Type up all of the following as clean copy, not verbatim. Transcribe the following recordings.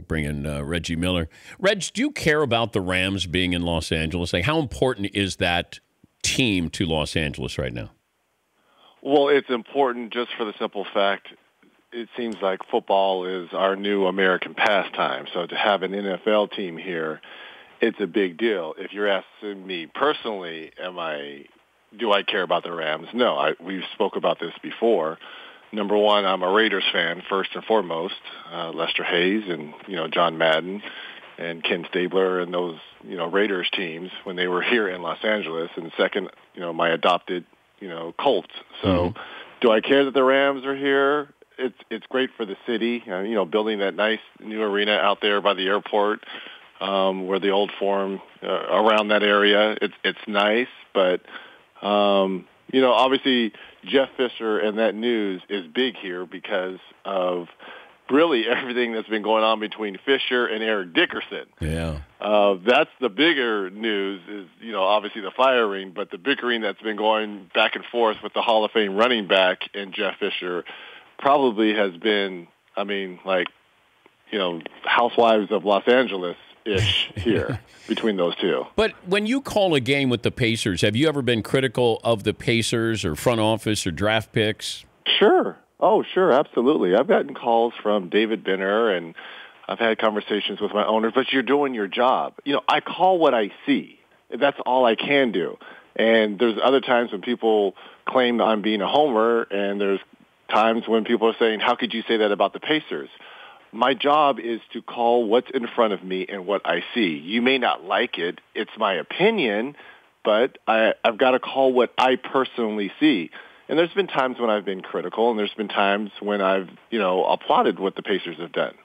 bring in Reggie Miller. Reg, do you care about the Rams being in Los Angeles? Like, how important is that team to Los Angeles right now? Well, it's important just for the simple fact it seems like football is our new American pastime. So to have an NFL team here, it's a big deal. If you're asking me personally, do I care about the Rams? No, we've spoke about this before. Number one, I'm a Raiders fan first and foremost. Lester Hayes and John Madden and Ken Stabler and those Raiders teams when they were here in Los Angeles. And second, my adopted Colts. So, do I care that the Rams are here? It's great for the city. Building that nice new arena out there by the airport, where the old Forum around that area. It's nice, but obviously Jeff Fisher and that news is big here because of really everything that's been going on between Fisher and Eric Dickerson. Yeah. That's the bigger news is, obviously the firing, but the bickering that's been going back and forth with the Hall of Fame running back and Jeff Fisher probably has been, Housewives of Los Angeles-ish here between those two. But when you call a game with the Pacers, have you ever been critical of the Pacers or front office or draft picks? Sure. Oh, sure, absolutely. I've gotten calls from David Benner, and I've had conversations with my owners, but you're doing your job. I call what I see. That's all I can do. And there's other times when people claim I'm being a homer, and there's times when people are saying, how could you say that about the Pacers? My job is to call what's in front of me and what I see. You may not like it. It's my opinion, but I've got to call what I personally see. And there's been times when I've been critical, and there's been times when I've, applauded what the Pacers have done.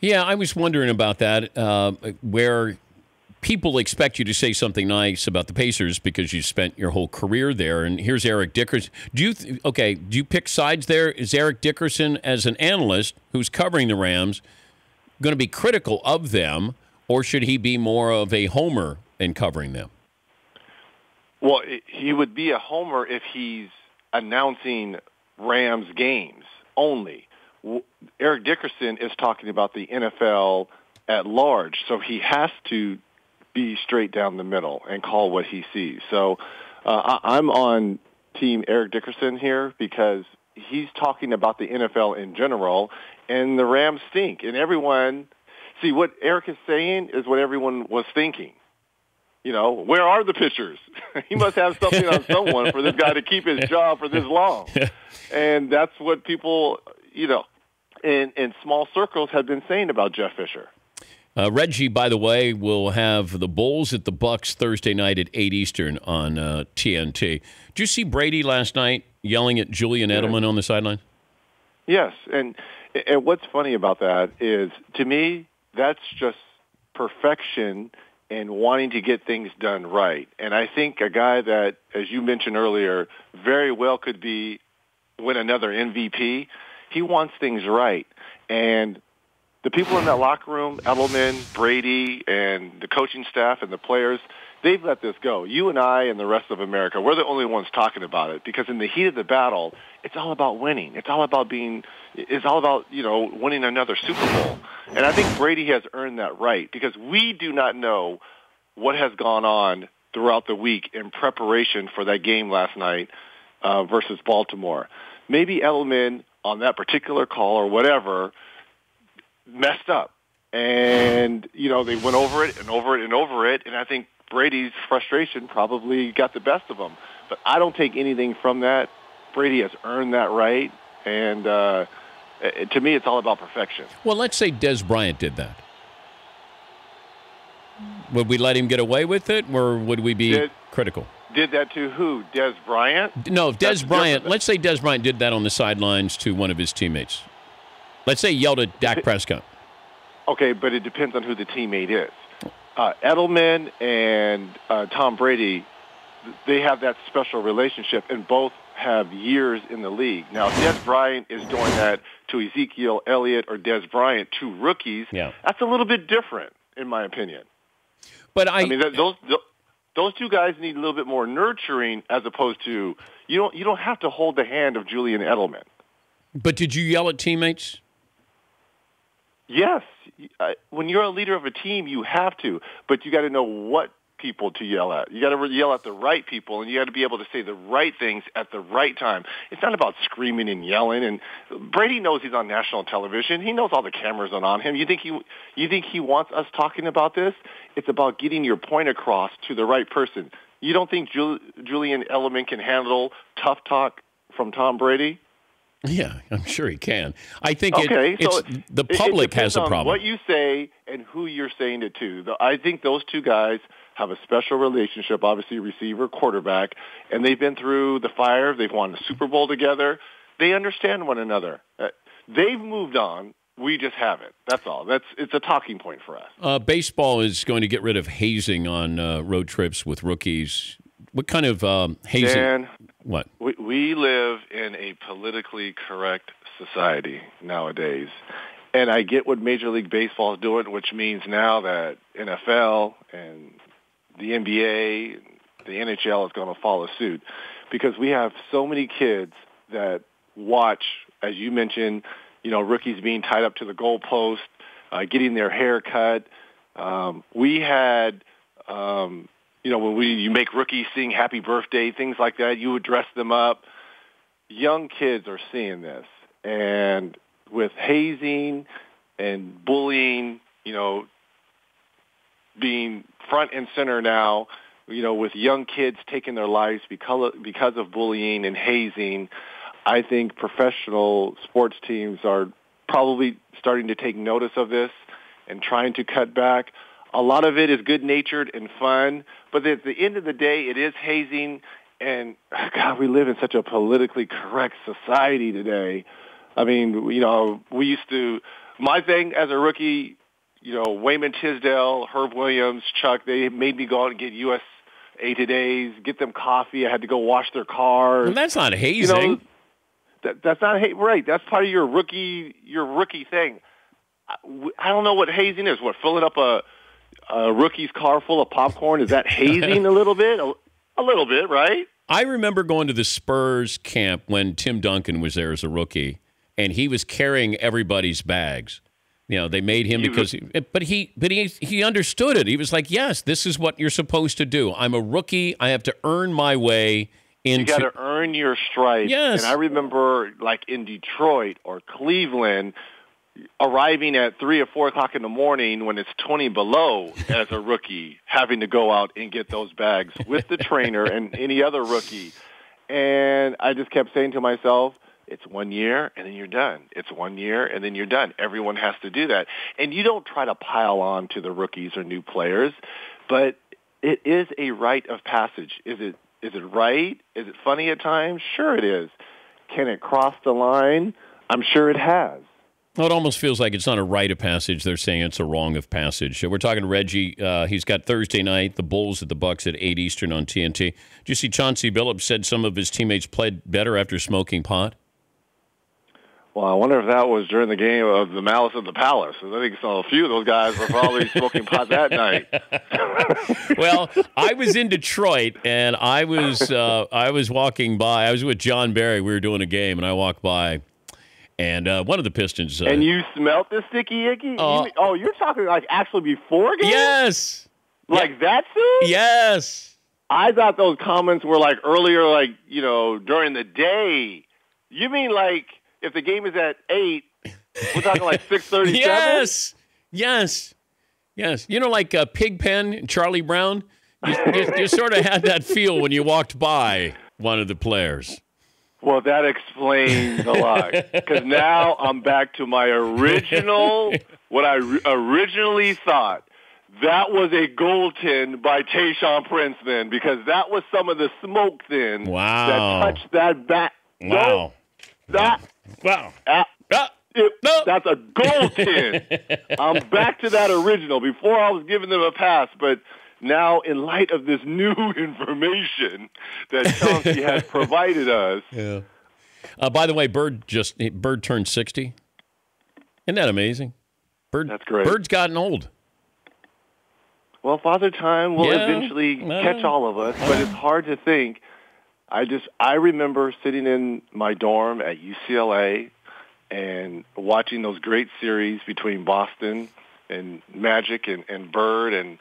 Yeah, I was wondering about that, where people expect you to say something nice about the Pacers because you spent your whole career there. And here's Eric Dickerson. Do you pick sides there? Is Eric Dickerson, as an analyst who's covering the Rams, going to be critical of them, or should he be more of a homer in covering them? Well, he would be a homer if he's announcing Rams games only. Eric Dickerson is talking about the NFL at large, so he has to be straight down the middle and call what he sees. So I'm on team Eric Dickerson here because he's talking about the NFL in general, and the Rams stink. And everyone, see, what Eric is saying is what everyone was thinking. Where are the pitchers? He must have something on someone for this guy to keep his job for this long. And that's what people, in small circles have been saying about Jeff Fisher. Reggie, by the way, will have the Bulls at the Bucks Thursday night at 8 Eastern on TNT. Did you see Brady last night yelling at Julian Edelman on the sideline? Yes, and what's funny about that is, to me, that's just perfection and wanting to get things done right. And I think a guy that, as you mentioned earlier, very well could win another MVP, he wants things right. And the people in that locker room, Edelman, Brady, and the coaching staff and the players, they've let this go. You and I and the rest of America, we're the only ones talking about it because in the heat of the battle, it's all about winning. It's all about winning another Super Bowl. And I think Brady has earned that right because we do not know what has gone on throughout the week in preparation for that game last night versus Baltimore. Maybe Edelman on that particular call or whatever messed up. And, they went over it and over it and over it. And I think Brady's frustration probably got the best of him. But I don't take anything from that. Brady has earned that right. And to me, it's all about perfection. Well, let's say Des Bryant did that. Would we let him get away with it, or would we be critical? Did that to who? Des Bryant? No, Des Bryant. Let's say Des Bryant did that on the sidelines to one of his teammates. Let's say he yelled at Dak Prescott. Okay, but it depends on who the teammate is. Edelman and Tom Brady, they have that special relationship, and both have years in the league. Now, if Des Bryant is doing that to Ezekiel Elliott or Des Bryant, two rookies, that's a little bit different, in my opinion. But those two guys need a little bit more nurturing, as opposed to you don't have to hold the hand of Julian Edelman. But did you yell at teammates? Yes, when you're a leader of a team, you have to, but you got to know what people to yell at. You got to yell at the right people, and you got to be able to say the right things at the right time. It's not about screaming and yelling. And Brady knows he's on national television. He knows all the cameras are on him. You think he wants us talking about this? It's about getting your point across to the right person. You don't think Julian Edelman can handle tough talk from Tom Brady? Yeah, I'm sure he can. I think the it public has a on problem. What you say and who you're saying it to. I think those two guys have a special relationship, obviously receiver, quarterback, and they've been through the fire. They've won the Super Bowl together. They understand one another. They've moved on. We just haven't. That's all. It's a talking point for us. Baseball is going to get rid of hazing on road trips with rookies. What kind of hazing? Dan, what? We live in a politically correct society nowadays. And I get what Major League Baseball is doing, which means now that NFL and the NBA, the NHL is going to follow suit, because we have so many kids that watch, as you mentioned, rookies being tied up to the goalpost, getting their hair cut. We had, when you make rookies sing happy birthday, things like that, you would dress them up. Young kids are seeing this. And with hazing and bullying, being front and center now, with young kids taking their lives because of bullying and hazing, I think professional sports teams are probably starting to take notice of this and trying to cut back. A lot of it is good-natured and fun, but at the end of the day, it is hazing. And, God, we live in such a politically correct society today. I mean, we used to – my thing as a rookie, Wayman Tisdale, Herb Williams, Chuck, they made me go out and get USA Today's, get them coffee. I had to go wash their cars. Well, that's not hazing. That's not right. That's part of your rookie thing. I don't know what hazing is. What, filling up a rookie's car full of popcorn? Is that hazing a little bit? A little bit, right? I remember going to the Spurs camp when Tim Duncan was there as a rookie, and he was carrying everybody's bags. They made him but he understood it. He was like, yes, this is what you're supposed to do. I'm a rookie. I have to earn my way into. You got to earn your stripes. Yes. And I remember, like in Detroit or Cleveland, arriving at 3 or 4 o'clock in the morning when it's 20 below as a rookie, having to go out and get those bags with the trainer and any other rookie. And I just kept saying to myself, it's 1 year, and then you're done. It's 1 year, and then you're done. Everyone has to do that. And you don't try to pile on to the rookies or new players, but it is a rite of passage. Is it right? Is it funny at times? Sure it is. Can it cross the line? I'm sure it has. Well, it almost feels like it's not a rite of passage. They're saying it's a wrong of passage. We're talking to Reggie. He's got Thursday night, the Bulls at the Bucks at 8 Eastern on TNT. Did you see Chauncey Billups said some of his teammates played better after smoking pot? Well, I wonder if that was during the game of the Malice at the Palace. I think a few of those guys were probably smoking pot that night. Well, I was in Detroit, and I was walking by. I was with John Barry. We were doing a game, and I walked by, and one of the Pistons. And you smelt the sticky icky? You're talking like actually before game? Yes. Like that soon? Yes. I thought those comments were like earlier, like, during the day. You mean like if the game is at 8, we're talking like 6:37? Yes. Like Pigpen, Charlie Brown? You sort of had that feel when you walked by one of the players. Well, that explains a lot. Because now I'm back to my original, what I originally thought. That was a goaltend by Tayshaun Prince then, because that was some of the smoke then that touched that bat. Wow. That's a goaltend. I'm back to that original. Before I was giving them a pass, but now in light of this new information that Chauncey has provided us. Yeah. By the way, Bird turned 60. Isn't that amazing? That's great. Bird's gotten old. Well, Father Time will eventually catch all of us, but it's hard to think. I remember sitting in my dorm at UCLA, and watching those great series between Boston and Magic and Bird. And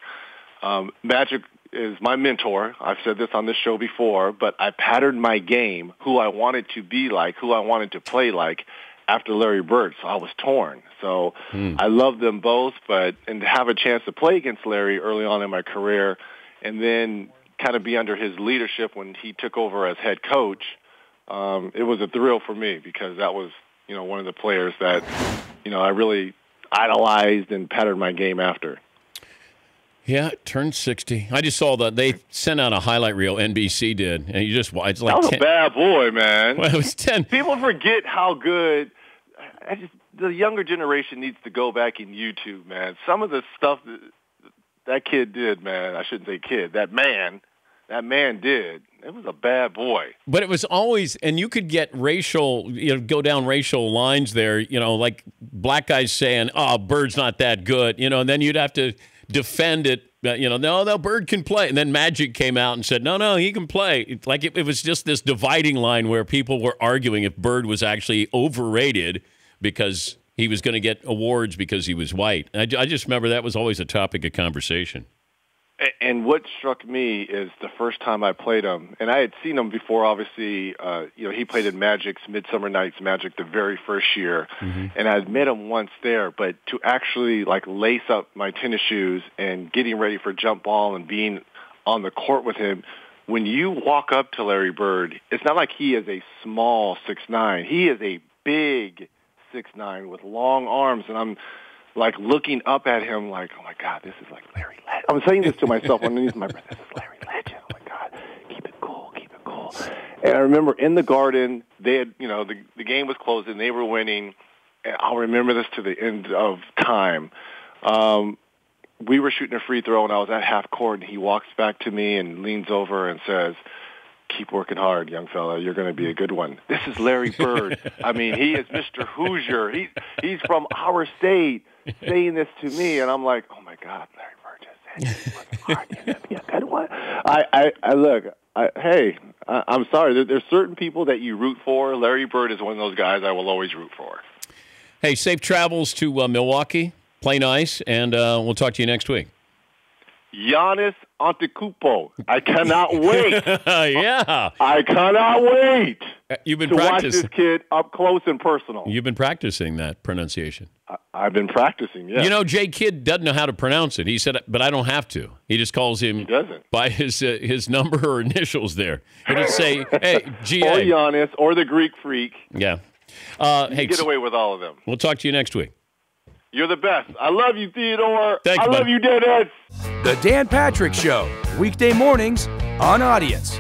Magic is my mentor. I've said this on this show before, but I patterned my game, who I wanted to be like, who I wanted to play like, after Larry Bird. So I was torn. So I love them both, and to have a chance to play against Larry early on in my career and then kind of be under his leadership when he took over as head coach, it was a thrill for me because that was, one of the players that, I really idolized and patterned my game after. Yeah, turned 60. I just saw that they sent out a highlight reel, NBC did, and it's like that was 10. A bad boy, man. Well, it was 10. People forget how good. The younger generation needs to go back in YouTube, man. Some of the stuff that kid did, man. I shouldn't say kid. That man did. It was a bad boy. But it was always, and you could get racial, go down racial lines there, like black guys saying, "Oh, Bird's not that good," and then you'd have to defend it. No, Bird can play. And then Magic came out and said, no, he can play. It was just this dividing line where people were arguing if Bird was actually overrated because he was going to get awards because he was white. I just remember that was always a topic of conversation. And what struck me is the first time I played him, and I had seen him before, obviously, he played in Magic's Midsummer Night's Magic the very first year, and I had met him once there, but to actually, lace up my tennis shoes and getting ready for jump ball and being on the court with him, when you walk up to Larry Bird, it's not like he is a small 6'9". He is a big 6'9" with long arms, and I'm looking up at him like, oh, my God, this is like Larry Legend. I'm saying this to myself underneath my breath. This is Larry Legend. Oh, my God. Keep it cool. And I remember in the Garden, they had, the game was closed and they were winning. And I'll remember this to the end of time. We were shooting a free throw, and I was at half court, and he walks back to me and leans over and says, "Keep working hard, young fella. You're going to be a good one." This is Larry Bird. I mean, he is Mr. Hoosier. He's from our state saying this to me, and I'm like, oh, my God, Larry Bird just said, "Keep working hard. You're going to be a good one." I'm sorry. There's certain people that you root for. Larry Bird is one of those guys I will always root for. Hey, safe travels to Milwaukee. Play nice, and we'll talk to you next week. Giannis Antetokounmpo. I cannot wait. Yeah. I cannot wait You've been to watch practicing. this kid up close and personal. You've been practicing that pronunciation. I've been practicing, yeah. Jay Kidd doesn't know how to pronounce it. He said, but I don't have to. He just calls him by his number or initials there. He'll just say, hey, G.A. Or Giannis, or the Greek freak. Yeah. Hey, get away with all of them. We'll talk to you next week. You're the best. I love you, Theodore. Thank you, I love you, Dennis. The Dan Patrick Show, weekday mornings on Audience.